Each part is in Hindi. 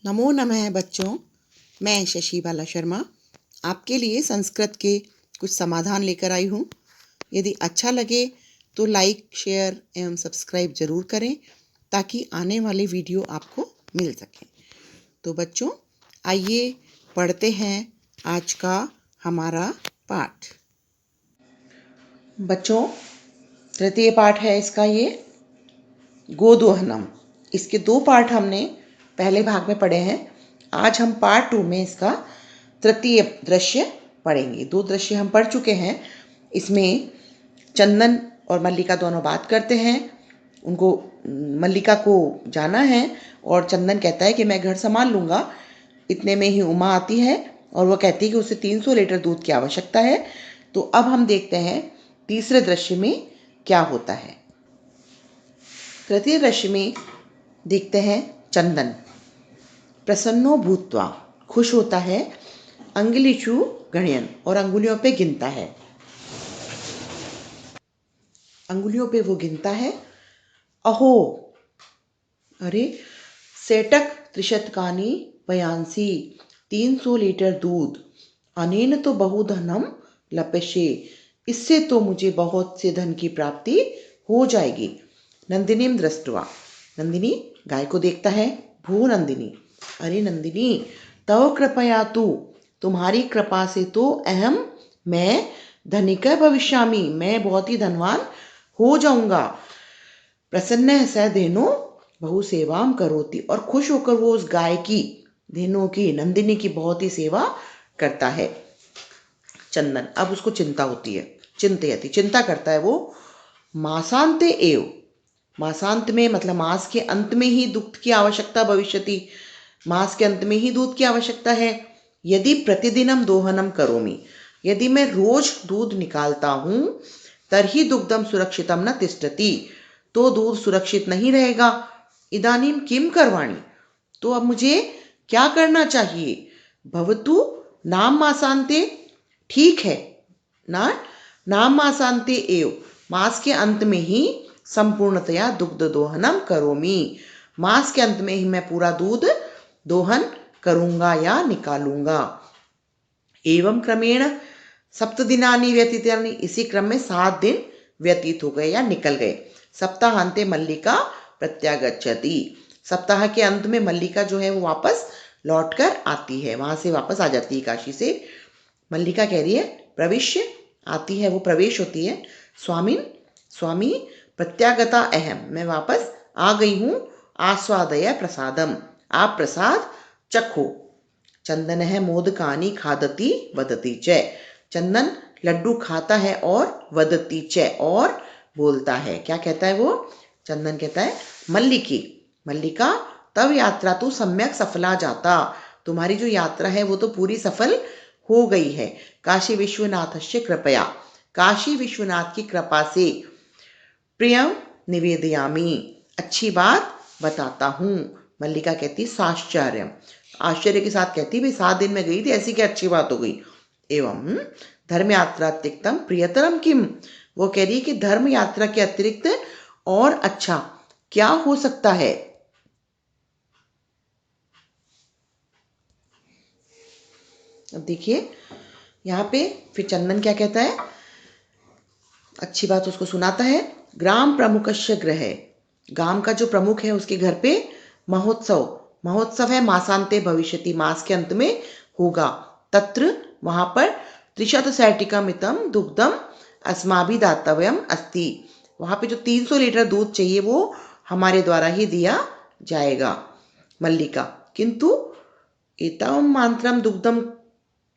नमो नमः बच्चों। मैं शशि बाला शर्मा आपके लिए संस्कृत के कुछ समाधान लेकर आई हूँ। यदि अच्छा लगे तो लाइक, शेयर एवं सब्सक्राइब ज़रूर करें ताकि आने वाले वीडियो आपको मिल सकें। तो बच्चों, आइए पढ़ते हैं आज का हमारा पाठ। बच्चों, तृतीय पाठ है इसका ये गोदोहनम। इसके 2 पार्ट हमने पहले भाग में पढ़े हैं। आज हम पार्ट 2 में इसका तृतीय दृश्य पढ़ेंगे। 2 दृश्य हम पढ़ चुके हैं। इसमें चंदन और मल्लिका दोनों बात करते हैं। उनको मल्लिका को जाना है और चंदन कहता है कि मैं घर संभाल लूँगा। इतने में ही उमा आती है और वो कहती है कि उसे 300 लीटर दूध की आवश्यकता है। तो अब हम देखते हैं तीसरे दृश्य में क्या होता है। तृतीय दृश्य में देखते हैं चंदन प्रसन्नो भूत्वा, खुश होता है, अंगुलीषु गणयन, और अंगुलियों पे गिनता है। अंगुलियों पे वो गिनता है। अहो, अरे, सेटक त्रिशतकानि पयांसी, 300 लीटर दूध, अनेन तो बहुधनम लपेशे, इससे तो मुझे बहुत से धन की प्राप्ति हो जाएगी। नंदिनीम दृष्टवा, नंदिनी गाय को देखता है। भू नंदिनी, अरे नंदिनी, तव कृपया तू, तुम्हारी कृपा से तो अहम, मैं धनिक भविष्यामि, मैं बहुत ही धनवान हो जाऊंगा। प्रसन्न स धेनु बहु सेवाम करोति, और खुश होकर वो उस गाय की, धेनु की, नंदिनी की बहुत ही सेवा करता है। चंदन, अब उसको चिंता होती है, चिंतयति, चिंता करता है वो। मासांते एव, मासांत में मतलब मास के अंत में ही दुग्ध की आवश्यकता भविष्यति, मास के अंत में ही दूध की आवश्यकता है। यदि प्रतिदिनम दोहनम करोमि, यदि मैं रोज दूध निकालता हूँ, तरही दुग्धम सुरक्षितम न तिष्ठति, तो दूध सुरक्षित नहीं रहेगा। इदानीम किम करवाणी, तो अब मुझे क्या करना चाहिए। भवतु नाम मासांते, ठीक है ना, नाम मासांते एव, मास के अंत में ही संपूर्णतया दुग्ध दोहनम करोमि, मास के अंत में ही मैं पूरा दूध दोहन करूंगा या निकालूंगा। एवं क्रमेण सप्तदिनानि व्यतीतानि, इसी क्रम में 7 दिन व्यतीत हो गए या निकल गए। सप्ताहांते मल्लिका प्रत्यागच्छति, सप्ताह के अंत में मल्लिका जो है वो वापस लौट कर आती है, वहां से वापस आ जाती है काशी से। मल्लिका कह रही है प्रविश्य, आती है वो, प्रवेश होती है। स्वामिन, स्वामी, प्रत्यागता अहम, मैं वापस आ गई हूँ। आस्वादय प्रसादम, आप प्रसाद चखो। चंदन है मोदकानी खादती वदती च, चंदन लड्डू खाता है और वदती च, और बोलता है। क्या कहता है वो? चंदन कहता है मल्लिकी, मल्लिका, तब यात्रा तो सम्यक सफला जाता, तुम्हारी जो यात्रा है वो तो पूरी सफल हो गई है। काशी विश्वनाथस्य कृपया, काशी विश्वनाथ की कृपा से, प्रियम निवेदयामी, अच्छी बात बताता हूँ। मल्लिका कहती साश्चर्य, आश्चर्य के साथ कहती भाई 7 दिन में गई थी, ऐसी क्या अच्छी बात हो गई। एवं धर्म यात्रा तिक्तम प्रियतरम किम, वो कह रही कि धर्म यात्रा के अतिरिक्त और अच्छा क्या हो सकता है। अब देखिए यहाँ पे फिर चंदन क्या कहता है, अच्छी बात उसको सुनाता है। ग्राम प्रमुखस्य गृह, गांव का जो प्रमुख है उसके घर पे महोत्सव, महोत्सव है मासांते भविष्यति, मास के अंत में होगा। तत्र, वहां पर, त्रिशत सैटिका मितम दुग्धम अस्माभि दातव्यम अस्ति, वहां पे जो 300 लीटर दूध चाहिए वो हमारे द्वारा ही दिया जाएगा। मल्लिका, किंतु एतावम मात्रम दुग्धम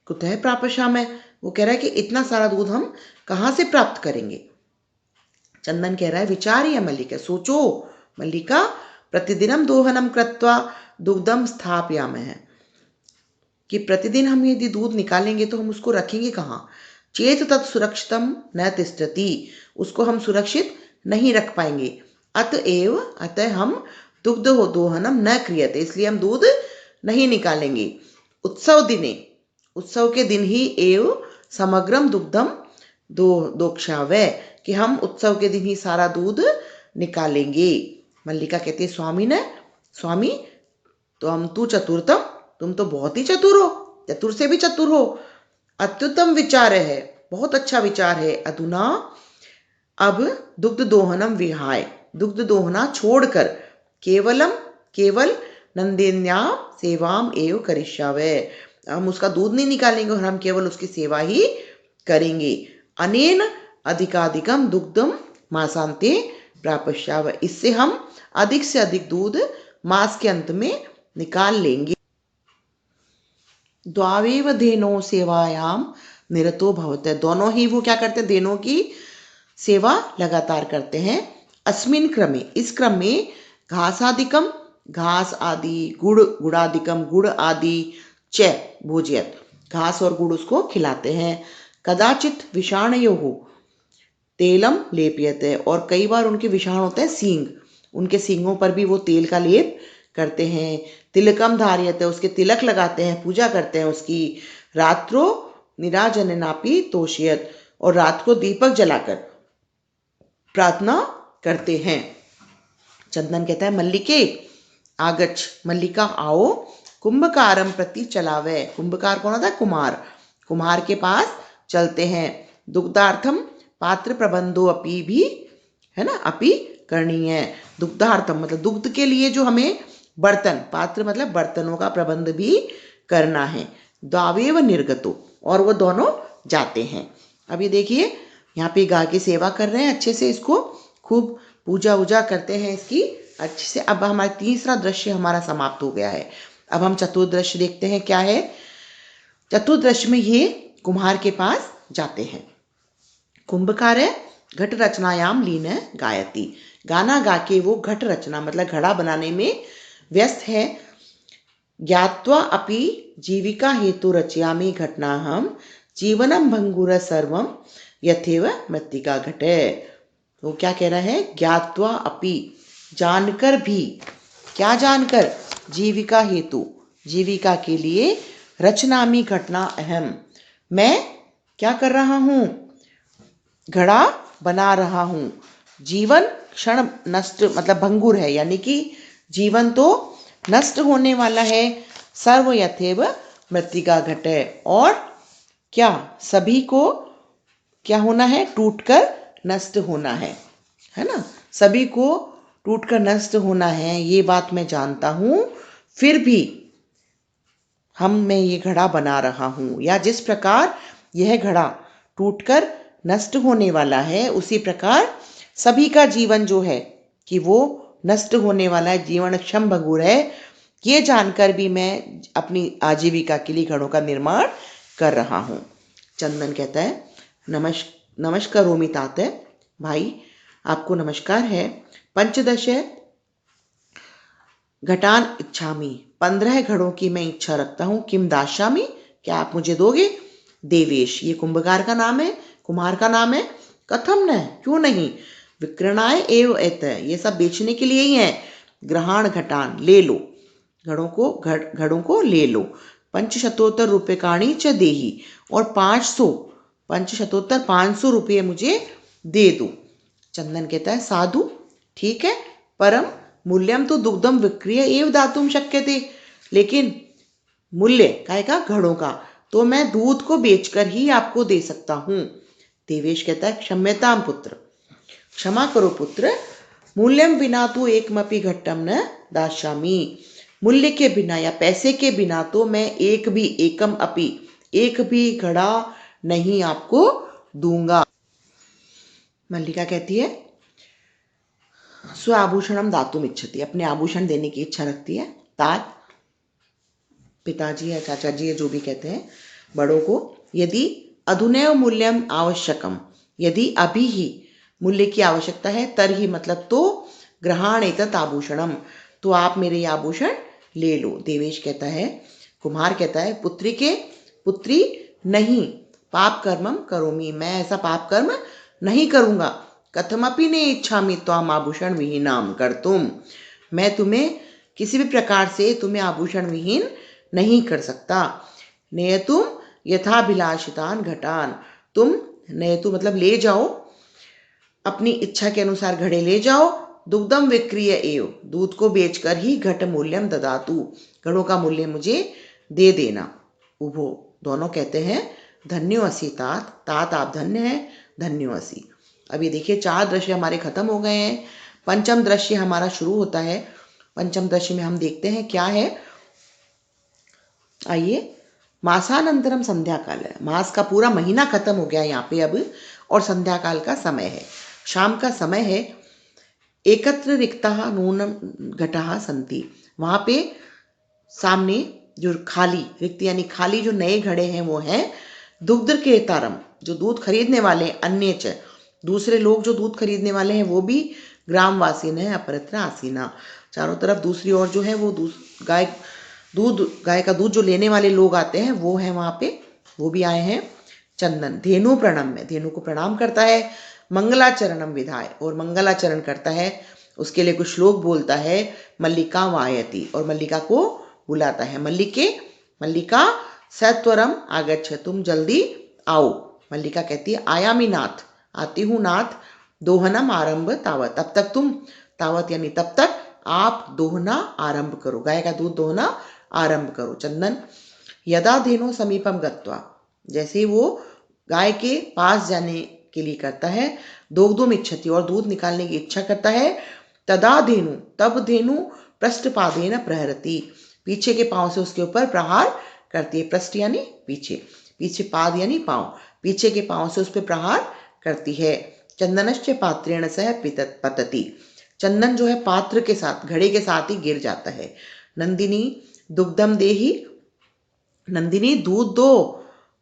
कुतः प्रापशामि, वो कह रहा है कि इतना सारा दूध हम कहाँ से प्राप्त करेंगे। चंदन कह रहा है विचार्य मल्लिका, सोचो मल्लिका, प्रतिदिनम दोहनम कृत्वा दुग्धम स्थापयामः, कि प्रतिदिन हम यदि दूध निकालेंगे तो हम उसको रखेंगे कहाँ। चेत तत् सुरक्षितम न तिष्ठति, उसको हम सुरक्षित नहीं रख पाएंगे। अतएव, अतः हम दुग्ध दोहनम न क्रियते, इसलिए हम दूध नहीं निकालेंगे। उत्सव दिने, उत्सव के दिन ही एव समग्रम दुग्धम दोक्षावै, कि हम उत्सव के दिन ही सारा दूध निकालेंगे। मल्लिका कहती है स्वामी ने, स्वामी, तो हम तू चतुर्थम, तुम तो बहुत ही चतुर हो, चतुर से भी चतुर हो। अत्युत्तम विचार है, बहुत अच्छा विचार है। अधुना, अब दुग्ध दोहनम विहाय, दुग्ध दोहना छोड़कर, केवलम, केवल नंदिन्याम सेवाम एव करिष्यावे, हम उसका दूध नहीं निकालेंगे और हम केवल उसकी सेवा ही करेंगे। अनेन अधिकाधिकम दुग्धम मासांते प्रापश्याव, इससे हम अधिक से अधिक दूध मास के अंत में निकाल लेंगे। द्वावेव धेनो सेवायाम निरतो भवते, दोनों ही वो क्या करते हैं, धेनों की सेवा लगातार करते हैं। अस्मिन क्रमे, इस क्रम में घासादिकम, घास आदि, गुड़ादिकम, गुड़ आदि, च भोज्यत, घास और गुड़ उसको खिलाते हैं। कदाचित विषाणयोः तेलम लेप्यते, और कई बार उनके विषाण होते हैं सींग, उनके सींगों पर भी वो तेल का लेप करते हैं। तिलकम धार्यते, उसके तिलक लगाते हैं, पूजा करते हैं उसकी। रात्रो निराजनापि तोषयत, और रात को दीपक जलाकर प्रार्थना करते हैं। चंदन कहता है मल्लिके आगच्छ, मल्लिका आओ, कुंभकारम प्रति चलावे, कुंभकार कौन होता है, कुम्हार, कुम्हार के पास चलते हैं। दुग्धार्थम पात्र प्रबंधो अपि भी, है ना, अपि करनी है। दुग्धार्थम मतलब दुग्ध के लिए जो हमें बर्तन, पात्र मतलब बर्तनों का प्रबंध भी करना है। द्वावेव निर्गतो, और वो दोनों जाते हैं। अब ये देखिए यहाँ पे गाय की सेवा कर रहे हैं अच्छे से, इसको खूब पूजा वूजा करते हैं इसकी अच्छे से। अब हमारा तीसरा दृश्य हमारा समाप्त हो गया है। अब हम चतुर्थ दृश्य देखते हैं क्या है। चतुर्थ दृश्य में ये कुम्हार के पास जाते हैं। कुंभकार है घट रचनायाम लीन गायती, गाना गा के वो घट रचना मतलब घड़ा बनाने में व्यस्त है। ज्ञात्वा अपि जीविका हेतु रचयामि घटनाहम जीवनम भंगुर सर्वम यथेव मृत्तिका घटे। तो क्या कह रहा है, ज्ञात्वा अपि, जानकर भी, क्या जानकर, जीविका हेतु, जीविका के लिए, रचनामि घटना अहम, मैं क्या कर रहा हूँ, घड़ा बना रहा हूँ। जीवन क्षण नष्ट मतलब भंगुर है, यानी कि जीवन तो नष्ट होने वाला है। सर्व यथेव मृत्तिका घटे, और क्या सभी को क्या होना है, टूटकर नष्ट होना है ना, सभी को टूटकर नष्ट होना है, ये बात मैं जानता हूँ, फिर भी मैं ये घड़ा बना रहा हूँ। या जिस प्रकार यह घड़ा टूटकर नष्ट होने वाला है, उसी प्रकार सभी का जीवन जो है कि वो नष्ट होने वाला है, जीवन क्षण भंगुर है, ये जानकर भी मैं अपनी आजीविका के लिए घड़ों का निर्माण कर रहा हूँ। चंदन कहता है नमस्कारोमि ताते, भाई आपको नमस्कार है। पंचदश घटान इच्छामि, 15 घड़ों की मैं इच्छा रखता हूँ। किम दास्यामि, क्या आप मुझे दोगे। देवेश, ये कुंभकार का नाम है, कुम्हार का नाम है। कथम न, क्यों नहीं। विक्रणाय एव एत, ये सब बेचने के लिए ही है। ग्रहण घटान, ले लो, घड़ों को ले लो। पंचशतोत्तर रूप्यकाणि च देही, और 500 पंचशतोत्तर 500 रुपये मुझे दे दो। चंदन कहता है साधु, ठीक है, परम मूल्यम तो दुग्धम विक्रिय एव दातुम शक्यते, लेकिन मूल्य काय का, घड़ों का, तो मैं दूध को बेचकर ही आपको दे सकता हूँ। देवेश कहता है क्षम्यताम पुत्र, क्षमा करो पुत्र। मूल्यम बिना तो एकमपि घट्टम न दास्यामि, मूल्य के बिना या पैसे के बिना तो मैं एक भी घड़ा नहीं आपको दूंगा। मल्लिका कहती है स्व आभूषणम दातुम इच्छति, अपने आभूषण देने की इच्छा रखती है। तात पिताजी या चाचा जी या जो भी कहते हैं बड़ों को, यदि अधुनैव मूल्यम आवश्यकम, यदि अभी ही मूल्य की आवश्यकता है, तरही मतलब तो, ग्रहण एतत् आभूषणम, तो आप मेरे ये आभूषण ले लो। देवेश कहता है, कुम्हार कहता है पुत्री नहीं, पाप कर्मम करोमि, मैं ऐसा पाप कर्म नहीं करूँगा। कथमपि ने इच्छामि त्वाम आभूषण विहीनाम कर्तुम, मैं तुम्हें किसी भी प्रकार से तुम्हें आभूषण विहीन नहीं कर सकता। नेयतुम यथाभिलाषितान घटान, तुम नेयतु मतलब ले जाओ, अपनी इच्छा के अनुसार घड़े ले जाओ, दुग्धम विक्रिय एव, दूध को बेचकर ही घट मूल्यम ददातु, घड़ों का मूल्य मुझे दे देना। उभो, दोनों कहते हैं धन्यो असि तात, तात आप धन्य हैं, धन्यो असि। अब ये देखिए 4 दृश्य हमारे खत्म हो गए हैं, पंचम दृश्य हमारा शुरू होता है। पंचम दृश्य में हम देखते हैं क्या है। आइए, मासानंतरम संध्या काल है, मास का पूरा महीना खत्म हो गया यहाँ पे अब, और संध्या काल का समय है, शाम का समय है। एकत्र रिक्ता नूनम घटा संति, वहाँ पे सामने जो खाली रिक्त यानी खाली जो नए घड़े हैं वो हैं। दुग्ध के तरम, जो दूध खरीदने वाले हैं, अन्य च, दूसरे लोग जो दूध खरीदने वाले हैं वो भी ग्रामवासी ने अपरत्र आसीना, चारों तरफ दूसरी ओर जो है वो गाय का दूध जो लेने वाले लोग आते हैं वो हैं वहाँ पे, वो भी आए हैं। चंदन धेनु प्रणम्य, धेनु को प्रणाम करता है। मंगलाचरणम विधाय, और मंगलाचरण करता है, उसके लिए कुछ श्लोक बोलता है। मल्लिका वायति, और मल्लिका को बुलाता है। मल्लिका सत्वरम आगच्छ, तुम जल्दी आओ। मल्लिका कहती है आयामी नाथ, आती हूँ नाथ। दोहनम आरंभ तावत, तब तक तुम, तावत यानी तब तक आप दोहना आरंभ करो, गाय का दूध दोहना आरंभ करो। चंदन यदा धेनु समीपम गत्वा, जैसे ही वो गाय के पास जाने के लिए करता है, दोग्धुम इच्छति, और दूध निकालने की इच्छा करता है। तदा धेनु, तब धेनु पृष्ठपादेन प्रहरति, पीछे के पांव से उसके ऊपर प्रहार करती है। पृष्ठ यानी पीछे, पीछे पाद यानी पांव, पीछे के पांव से उस पर प्रहार करती है। चंदनश्च पात्रेण सह पतति, चंदन जो है पात्र के साथ, घड़े के साथ ही गिर जाता है। नंदिनी दुग्धम देहि, नंदिनी दूध दो।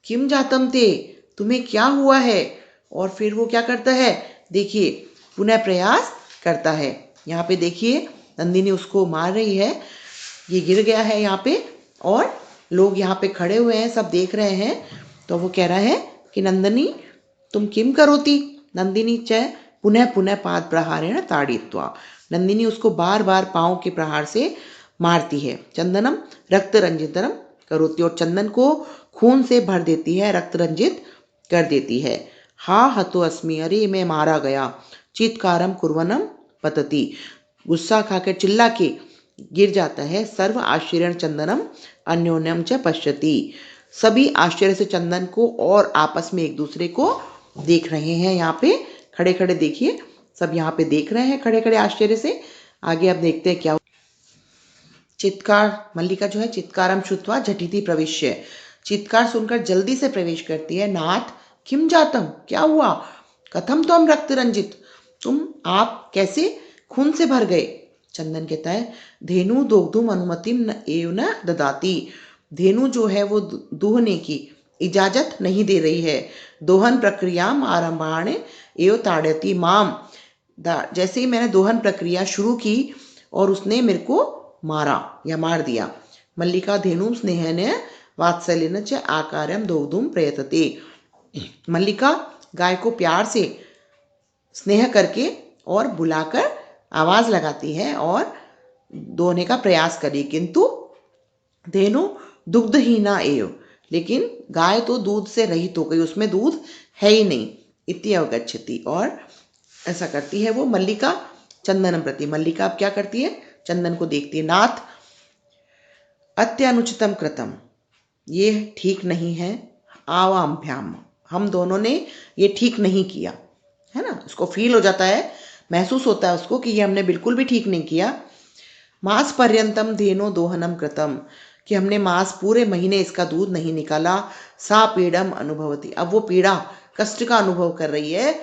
किम जातम ते, तुम्हें क्या हुआ है। और फिर वो क्या करता है, देखिए पुनः प्रयास करता है। यहाँ पे देखिए नंदिनी उसको मार रही है, ये गिर गया है यहाँ पे, और लोग यहाँ पे खड़े हुए हैं, सब देख रहे हैं। तो वो कह रहा है कि नंदिनी तुम किम करोती, नंदिनी च पुनः पुनः पाद प्रहारेण ताड़ित्वा, नंदिनी उसको बार बार पाँव के प्रहार से मारती है। चंदनम रक्त रंजितरम करोती, और चंदन को खून से भर देती है, रक्त रंजित कर देती है। हा हतो अस्मि, अरे मैं मारा गया। चित्कारम कुर्वनम पतति, गुस्सा खाकर चिल्ला के गिर जाता है। सर्व आश्चर्य चंदनम अन्योन्यम च पश्यति, सभी आश्चर्य से चंदन को और आपस में एक दूसरे को देख रहे हैं। यहाँ पे खड़े खड़े देखिए, सब यहाँ पे देख रहे हैं खड़े खड़े आश्चर्य से। आगे अब देखते हैं क्या। चित्कार, मल्लिका जो है चित्कारम श्रुत्वा झटिति प्रविश्य, चित्कार सुनकर जल्दी से प्रवेश करती है। नाथ किम जातम, क्या हुआ। कथम तो हम रक्त रंजित, आप कैसे खून से भर गए। चंदन कहता है धेनु दोग्धुम अनुमतिम न एव न ददाती, धेनु जो है वो दूहने की इजाजत नहीं दे रही है। दोहन प्रक्रिया आरंभाणे एव ताड़यति माम, जैसे ही मैंने दोहन प्रक्रिया शुरू की और उसने मेरे को मारा या मार दिया। मल्लिका धेनु स्नेहन वात्सल्यन च आकारम दोग्धुम प्रयतते, मल्लिका गाय को प्यार से स्नेह करके और बुलाकर आवाज लगाती है और दोहने का प्रयास करी। किंतु धेनु दुग्धहीना एव, लेकिन गाय तो दूध से रहित हो गई, उसमें दूध है ही नहीं। इति अवगच्छति, और ऐसा करती है वो मल्लिका चंदन प्रति। मल्लिका अब क्या करती है, चंदन को देखती है। नाथ अत्यनुचितम कृतम, ये ठीक नहीं है। आवाभ्याम, हम दोनों ने ये ठीक नहीं किया, है ना। उसको फील हो जाता है, महसूस होता है उसको कि ये हमने बिल्कुल भी ठीक नहीं किया। मास पर्यंतम धेनो दोहनम कृतम, कि हमने मास पूरे महीने इसका दूध नहीं निकाला। सा पीड़म अनुभवती, अब वो पीड़ा कष्ट का अनुभव कर रही है।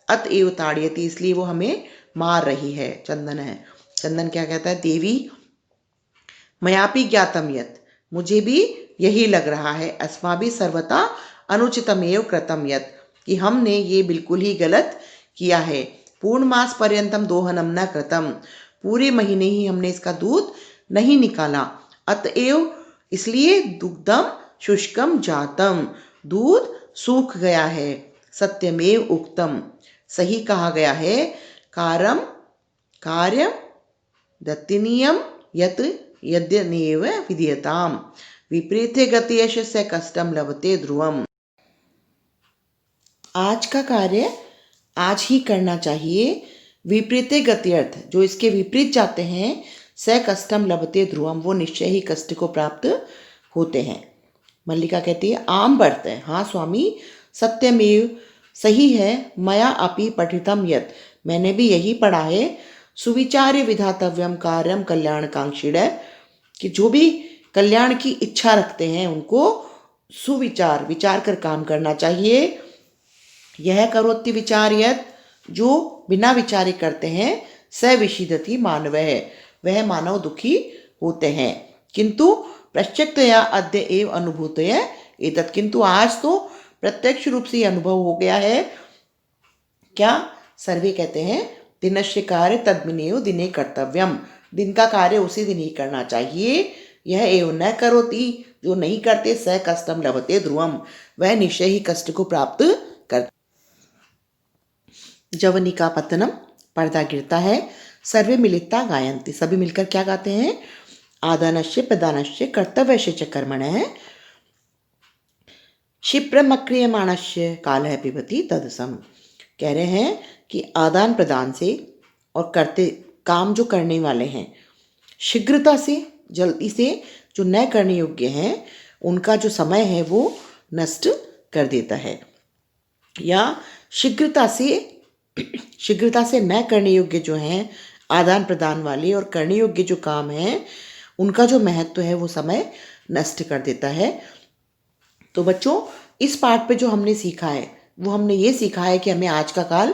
अतएव ताड़यति, इसलिए वो हमें मार रही है। चंदन क्या कहता है, देवी मयापि ज्ञातम यत्, मुझे भी यही लग रहा है। अस्माभि सर्वथा अनुचितमेव कृतम यत्, कि हमने ये बिल्कुल ही गलत किया है। पूर्ण मास पर्यंतम दोहनम न कृतम, पूरे महीने ही हमने इसका दूध नहीं निकाला। अतएव, इसलिए दुग्धम शुष्कम जातम, दूध सूख गया है। सत्यमेव उक्तम, सही कहा गया है। कार्यम दत्तिनीयम यत् यद्यनेव विधीयताम, विपरीते गतियश से कष्टम लभते ध्रुवम। आज का कार्य आज ही करना चाहिए, विपरीते गत्यर्थ, जो इसके विपरीत जाते हैं, स कष्टम लभते ध्रुवम, वो निश्चय ही कष्ट को प्राप्त होते हैं। मल्लिका कहती है आम वर्त है, हाँ स्वामी सत्यमेव, सही है, मया अपि पठितम यत्, मैंने भी यही पढ़ा है, सुविचार्य विधातव्यम कार्यम कल्याणकांक्षिण, कि जो भी कल्याण की इच्छा रखते हैं उनको सुविचार, विचार कर काम करना चाहिए। यह करोति विचार यत्, जो बिना विचारे करते हैं, स विषीदति मानव है, वह मानव दुखी होते हैं। किंतु प्रत्यक्षतया अद्य एव अनुभूतया एतत्, किंतु आज तो प्रत्यक्ष रूप से अनुभव हो गया है। क्या? सर्वे कहते हैं दिनस्य कार्य तद्मिनेव दिने कर्तव्यम, दिन का कार्य उसी दिन ही करना चाहिए। यह एव न करोति, जो नहीं करते, स कष्टम लभते ध्रुवम, वह निश्चय ही कष्ट को प्राप्त करते। जवनिका पतनम, पर्दा गिरता है, सर्वे मिलिता गायन्ति, सभी मिलकर क्या गाते हैं? आदानस्य प्रदानस्य कर्तव्यस्य च कर्मणः क्षिप्रमक्रियमाणस्य कालः पिबति तदसम, कह रहे हैं कि आदान प्रदान से और करते काम जो करने वाले हैं, शीघ्रता से, जल्दी से, जो न करने योग्य हैं, उनका जो समय है वो नष्ट कर देता है। या शीघ्रता से न करने योग्य जो हैं, आदान प्रदान वाले और करने योग्य जो काम हैं, उनका जो महत्व है वो समय नष्ट कर देता है। तो बच्चों, इस पाठ पे जो हमने सीखा है वो हमने ये सीखा है कि हमें आज का काल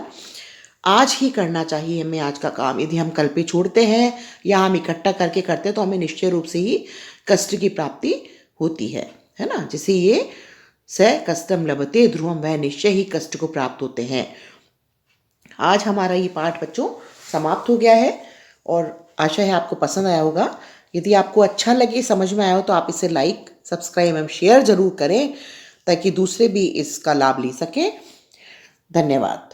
आज ही करना चाहिए। हमें आज का काम यदि हम कल पे छोड़ते हैं या हम इकट्ठा करके करते हैं तो हमें निश्चय रूप से ही कष्ट की प्राप्ति होती है ना। जैसे ये स कष्टम लभते ध्रुवम, वह निश्चय ही कष्ट को प्राप्त होते हैं। आज हमारा ये पाठ बच्चों समाप्त हो गया है और आशा है आपको पसंद आया होगा। यदि आपको अच्छा लगे, समझ में आया हो, तो आप इसे लाइक, सब्सक्राइब एवं शेयर जरूर करें ताकि दूसरे भी इसका लाभ ले सकें। धन्यवाद।